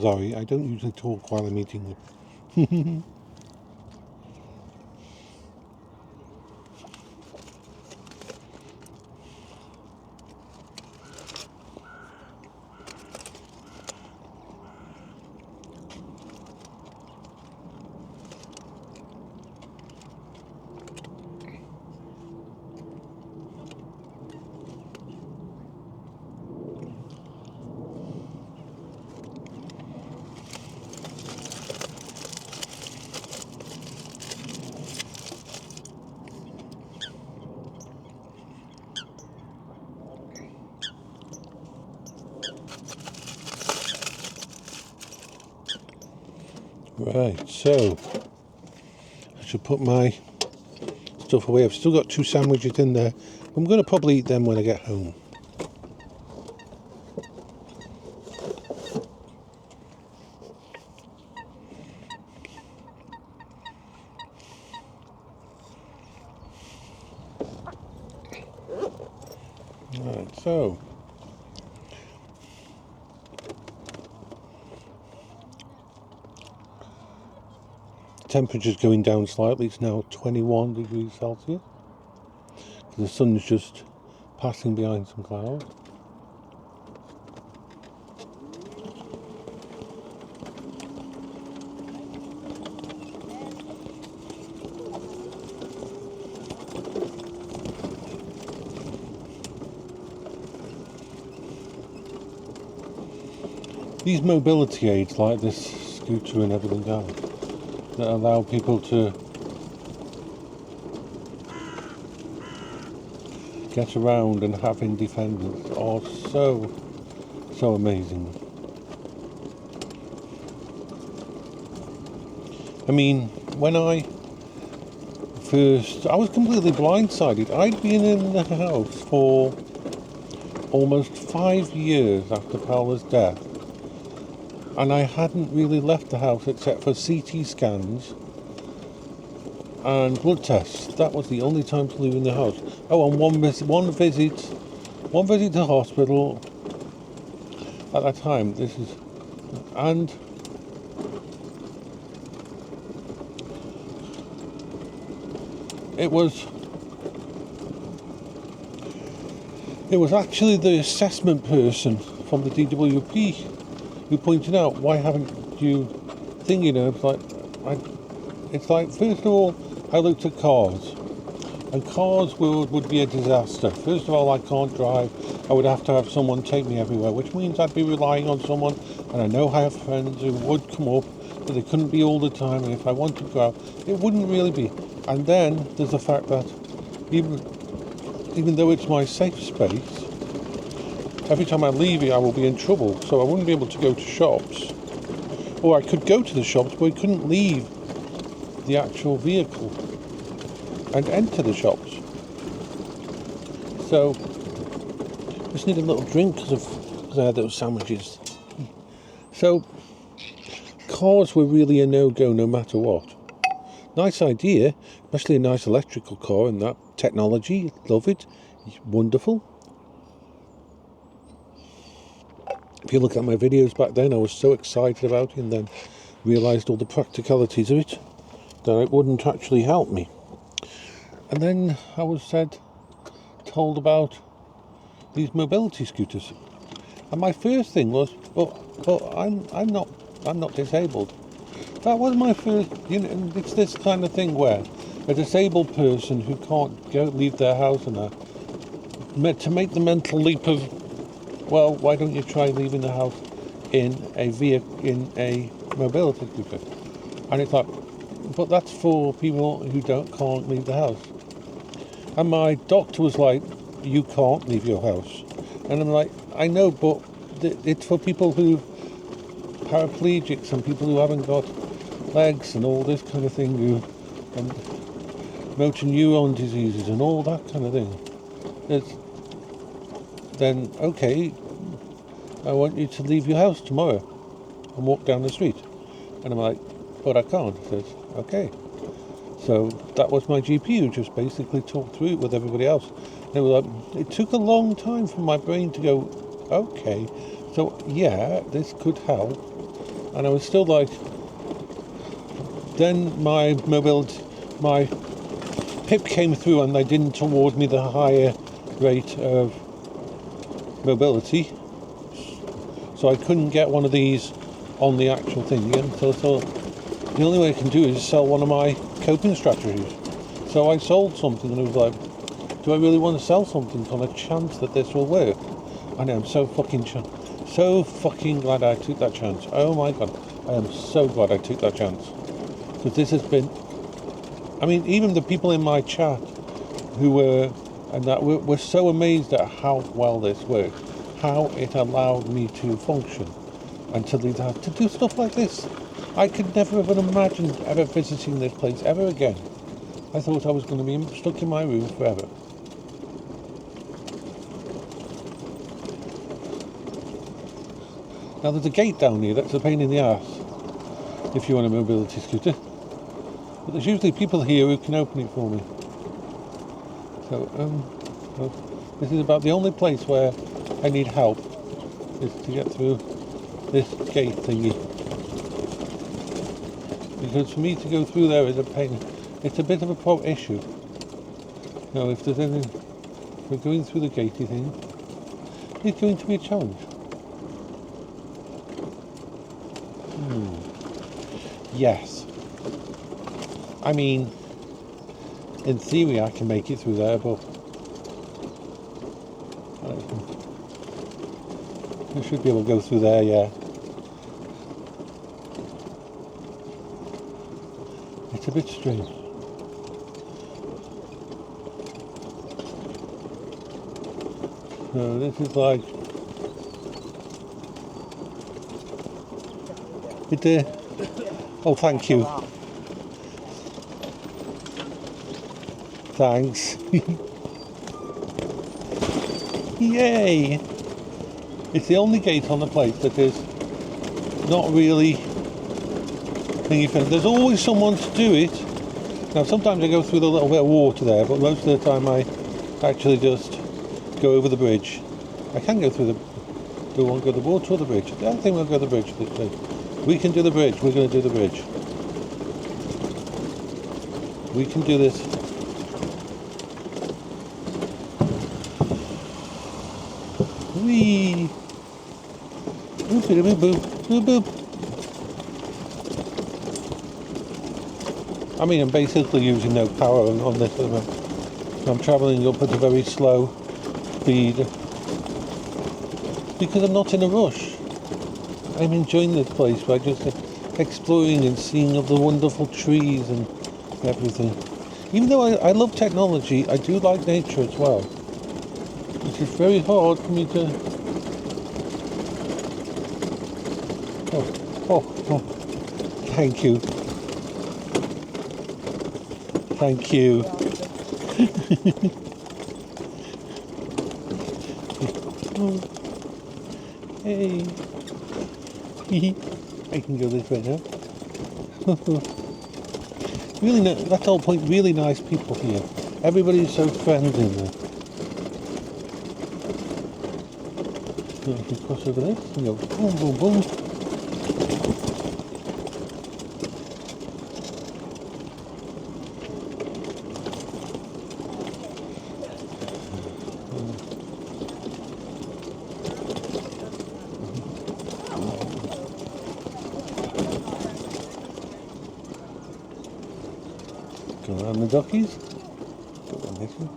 Sorry, I don't usually talk while I'm eating them. Right, so I should put my stuff away. I've still got 2 sandwiches in there. I'm going to probably eat them when I get home. Right, so temperature's going down slightly. It's now 21 degrees Celsius. The sun's just passing behind some clouds. These mobility aids like this scooter and everything else that allow people to get around and have independence are so amazing. I mean, when I was completely blindsided. I'd been in the house for almost 5 years after Paola's death, and I hadn't really left the house except for CT scans and blood tests. That was the only time to leave in the house. Oh, and one visit to hospital at that time. And it was actually the assessment person from the DWP who pointed out, why haven't you thinking? It's like, first of all, I looked at cars, and cars would be a disaster. First of all, I can't drive. I would have to have someone take me everywhere, which means I'd be relying on someone, and I know I have friends who would come up, but they couldn't be all the time, and if I wanted to go out, it wouldn't really be. And then there's the fact that even though it's my safe space, every time I leave it, I will be in trouble, so I wouldn't be able to go to shops. Or I could go to the shops, but I couldn't leave the actual vehicle and enter the shops. So, just need a little drink because I had those sandwiches. So, cars were really a no-go no matter what. Nice idea, especially a nice electrical car and that technology. Love it. It's wonderful. If you look at my videos back then, I was so excited about it, and then realised all the practicalities of it, that it wouldn't actually help me. And then I was told about these mobility scooters, and my first thing was, well, I'm not disabled. That was my first. It's this kind of thing where a disabled person who can't leave their house and that, to make the mental leap of, well, why don't you try leaving the house in a mobility scooter? And it's like, but that's for people who can't leave the house. And my doctor was like, you can't leave your house. And I'm like, I know, but it's for people who paraplegics and people who haven't got legs and all this kind of thing, and motor neuron diseases and all that kind of thing. Then, okay, I want you to leave your house tomorrow and walk down the street. And I'm like, but I can't. He says, okay. So that was my GP who just basically talked through it with everybody else. They were like, it took a long time for my brain to go, okay, so yeah, this could help. And I was still like, then my PIP came through and they didn't award me the higher rate of mobility, so I couldn't get one of these on the actual thing again. So I thought the only way I can do is sell one of my coping strategies. So I sold something and I was like, do I really want to sell something on a chance that this will work? And I'm so fucking glad I took that chance. Oh my god, I am so glad I took that chance. Because this has been, I mean, even the people in my chat who were so amazed at how well this worked, how it allowed me to function until they'd had to do stuff like this. I could never have imagined ever visiting this place ever again. I thought I was going to be stuck in my room forever. Now there's a gate down here that's a pain in the arse if you're on a mobility scooter, but there's usually people here who can open it for me. So this is about the only place where I need help, is to get through this gate thingy, because for me to go through there is a pain. It's a bit of a issue. Now if there's any, if we're going through the gatey thing, it's going to be a challenge. Yes. I mean, in theory I can make it through there, but I should be able to go through there, yeah. It's a bit strange. So this is like, oh, thank you. Thanks. Yay! It's the only gate on the place that is not really thingy. There's always someone to do it. Now sometimes I go through the little bit of water there, but most of the time I actually just go over the bridge. I can go through do we want to go the water or the bridge? I think we'll go the bridge this day. We can do the bridge. We're going to do the bridge. We can do this. Whee! Boop, boop, boop, boop, boop. I mean, I'm basically using no power on this at the moment. So I'm travelling up at a very slow speed because I'm not in a rush. I'm enjoying this place by just exploring and seeing of the wonderful trees and everything. Even though I love technology, I do like nature as well. Which is very hard for me to... Oh, thank you. Thank you. Hey. I can go this way now. Really, that's the whole point. Really nice people here. Everybody's so friendly in there. So if you cross over this and go boom, boom, boom. Go around the duckies. Go around this one.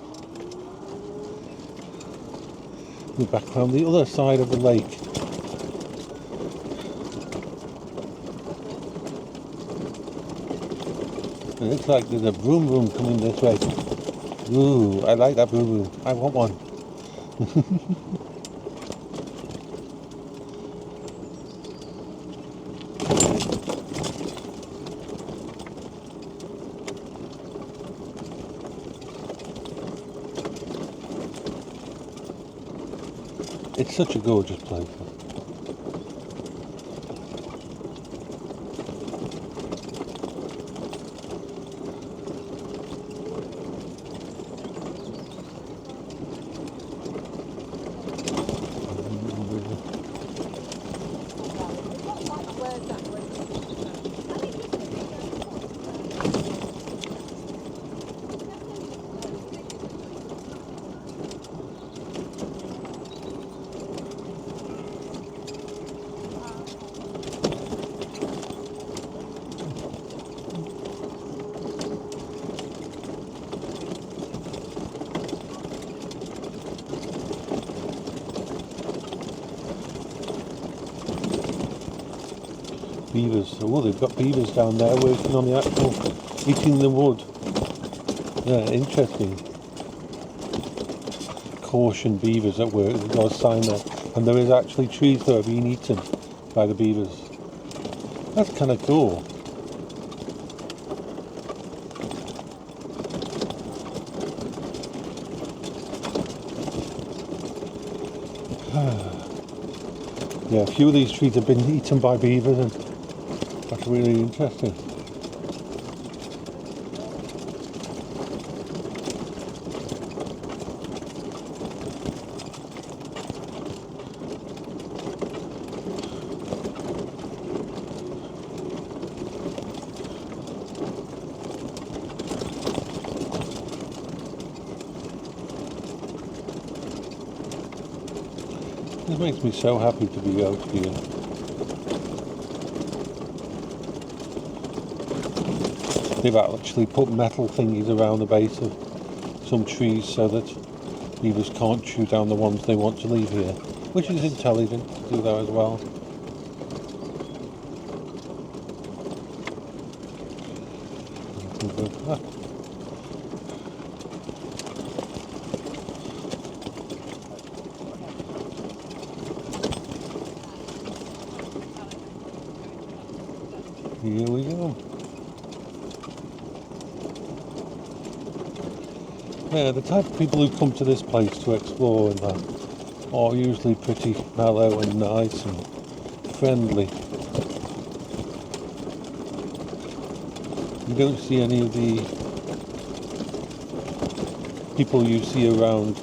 We're back around the other side of the lake. It looks like there's a vroom vroom coming this way. Ooh, I like that vroom vroom. I want one. It's such a gorgeous place. beavers. Oh, they've got beavers down there working on the actual, eating the wood. Yeah, interesting. Caution, beavers at work. They've got a sign there. And there is actually trees that are being eaten by the beavers. That's kind of cool. Yeah, a few of these trees have been eaten by beavers, and that's really interesting. It makes me so happy to be out here. They've actually put metal thingies around the base of some trees so that beavers can't chew down the ones they want to leave here, which is intelligent to do that as well. Here we go. Yeah, the type of people who come to this place to explore and that are usually pretty mellow and nice and friendly. You don't see any of the people you see around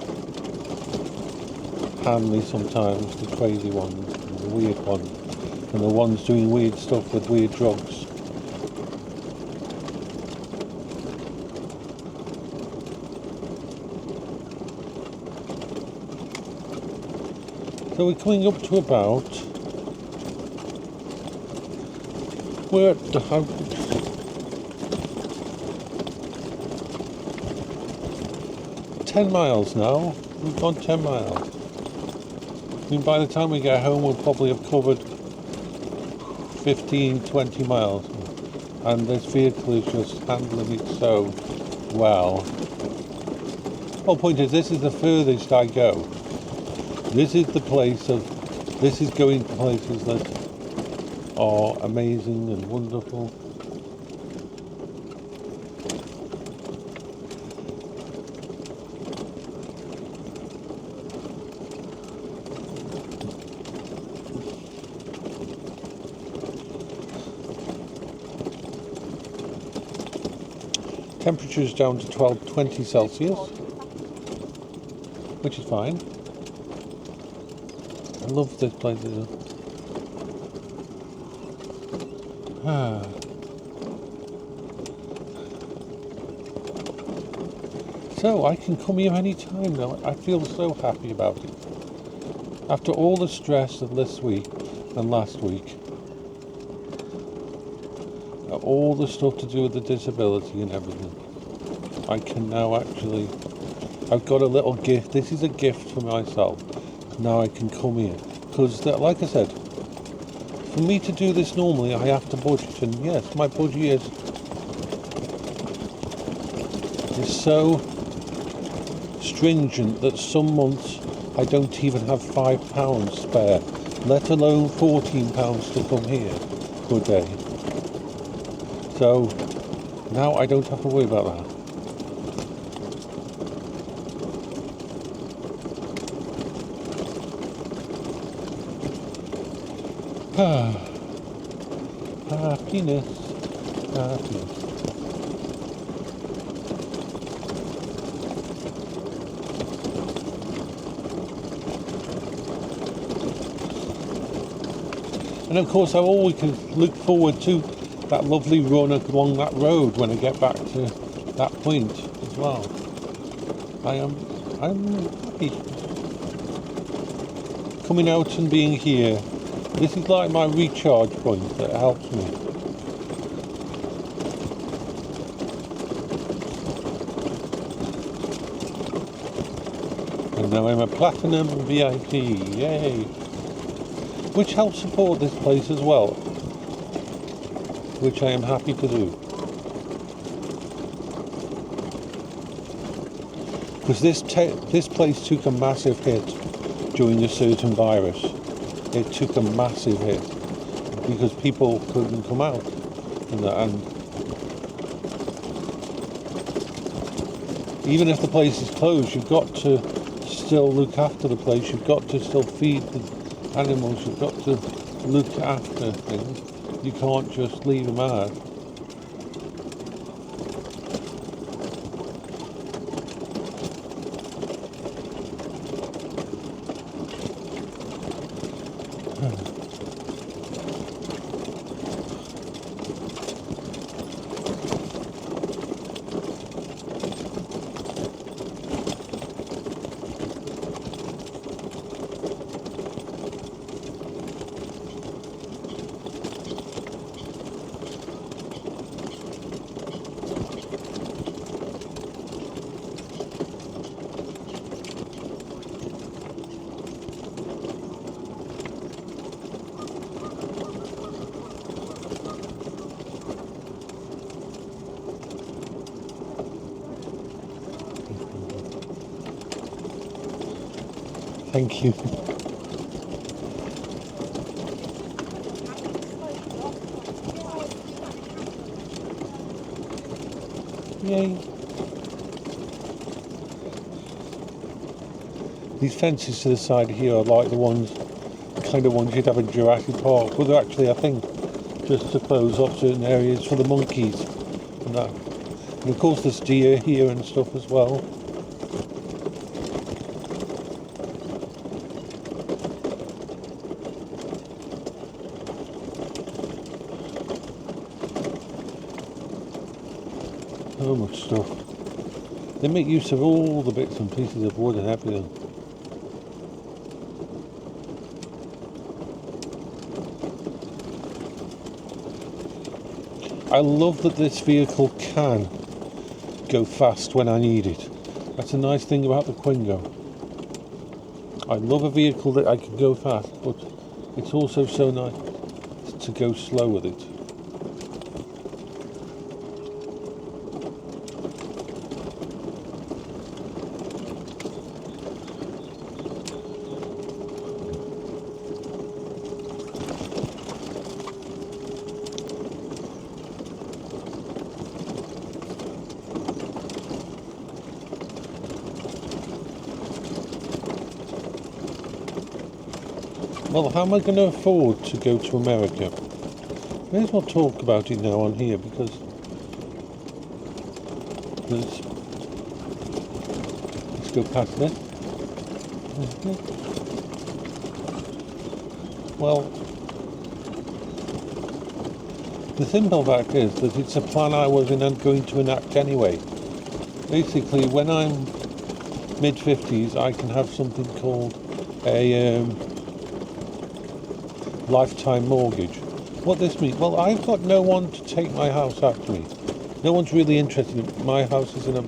Hanley sometimes, the crazy ones, and the weird ones, and the ones doing weird stuff with weird drugs. So we're coming up to about, we're at the 10 miles now. We've gone 10 miles. I mean, by the time we get home, we'll probably have covered 15, 20 miles. And this vehicle is just handling it so well. The whole point is, this is the furthest I go. This is the place of, this is going to places that are amazing and wonderful. Temperature's down to 20 Celsius, which is fine. I love this place. So I can come here any time now. I feel so happy about it. After all the stress of this week and last week, all the stuff to do with the disability and everything, I can now actually, I've got a little gift. This is a gift for myself. Now I can come here. Because, like I said, for me to do this normally, I have to budget. And yes, my budget is so stringent that some months I don't even have £5 spare, let alone £14 to come here for a day. So now I don't have to worry about that. Happiness, happiness. And of course I always can look forward to that lovely run along that road when I get back to that point as well. I'm happy coming out and being here. This is like my recharge point that helps me. And now I'm a Platinum VIP, yay! Which helps support this place as well. which I am happy to do. Because this place took a massive hit during a certain virus. It took a massive hit because people couldn't come out, and even if the place is closed, you've got to still look after the place. You've got to still feed the animals. You've got to look after things. You can't just leave them out. Thank you. Yay. These fences to the side here are like the kind of ones you'd have in Jurassic Park, but they're actually, I think, just to close off certain areas for the monkeys and that. And of course there's deer here and stuff as well. So much stuff. They make use of all the bits and pieces of wood and everything. I love that this vehicle can go fast when I need it. That's a nice thing about the Quingo. I love a vehicle that I can go fast, but it's also so nice to go slow with it. Well, how am I going to afford to go to America? May as well talk about it now on here because let's go past this. Well, the simple fact is that it's a plan I was going to enact anyway. Basically, when I'm mid-50s, I can have something called a lifetime mortgage. What this means? Well, I've got no one to take my house after me. No one's really interested in it. My house is in a...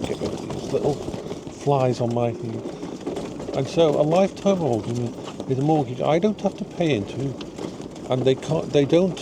Get rid of these little flies on my thing. And so a lifetime mortgage is a mortgage I don't have to pay into, and they don't